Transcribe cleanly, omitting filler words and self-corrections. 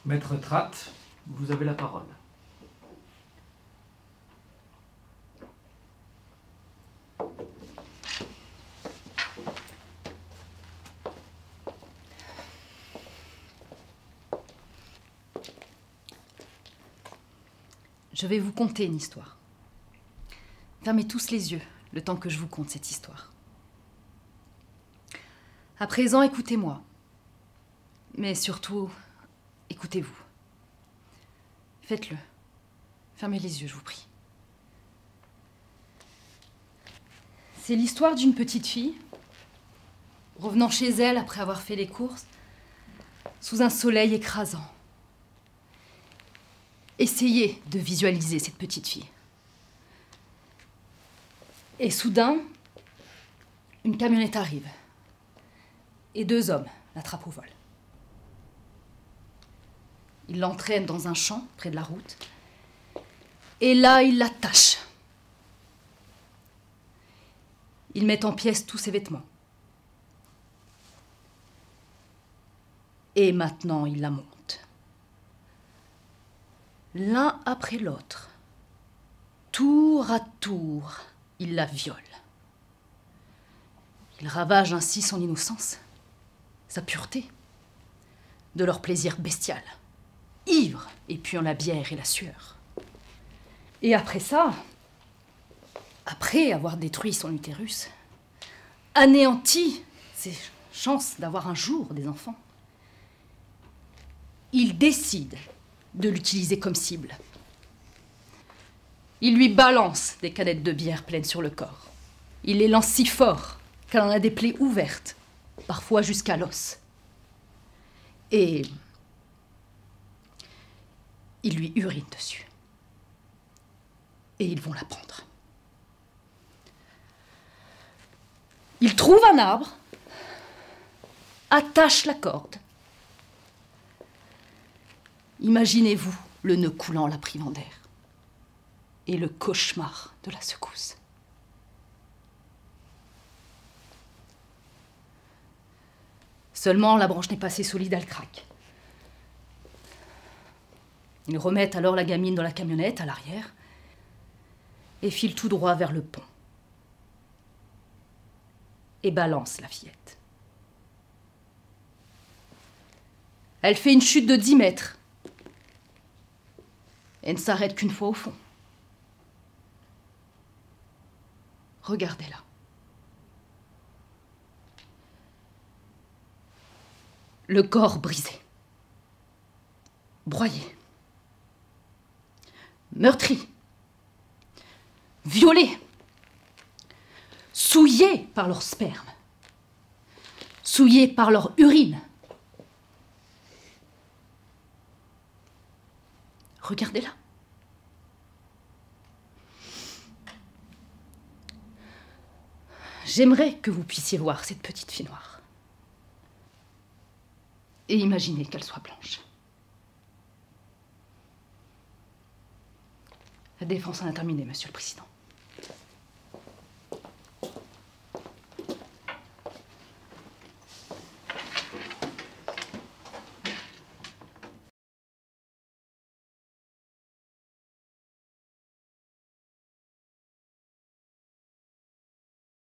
Maître Tratt, vous avez la parole. Je vais vous conter une histoire. Fermez tous les yeux, le temps que je vous conte cette histoire. À présent, écoutez-moi. Mais surtout, écoutez-vous. Faites-le. Fermez les yeux, je vous prie. C'est l'histoire d'une petite fille, revenant chez elle après avoir fait les courses, sous un soleil écrasant. Essayez de visualiser cette petite fille. Et soudain, une camionnette arrive. Et 2 hommes l'attrapent au vol. Ils l'entraînent dans un champ près de la route. Et là, ils l'attachent. Ils mettent en pièces tous ses vêtements. Et maintenant, ils la montent. L'un après l'autre, tour à tour, ils la violent. Ils ravagent ainsi son innocence, sa pureté, de leur plaisir bestial, ivre et puant la bière et la sueur. Et après ça, après avoir détruit son utérus, anéanti ses chances d'avoir un jour des enfants, ils décident de l'utiliser comme cible. Il lui balance des canettes de bière pleines sur le corps. Il les lance si fort qu'elle en a des plaies ouvertes, parfois jusqu'à l'os. Et il lui urine dessus. Et ils vont la prendre. Il trouve un arbre, attache la corde. Imaginez-vous le nœud coulant la privant d'air et le cauchemar de la secousse. Seulement, la branche n'est pas assez solide, elle craque. Ils remettent alors la gamine dans la camionnette à l'arrière et filent tout droit vers le pont. Et balancent la fillette. Elle fait une chute de 10 mètres. Et ne s'arrête qu'une fois au fond. Regardez-la. Le corps brisé, broyé, meurtri, violé, souillé par leur sperme, souillé par leur urine. Regardez-la. J'aimerais que vous puissiez voir cette petite fille noire. Et imaginez qu'elle soit blanche. La défense en a terminé, Monsieur le Président.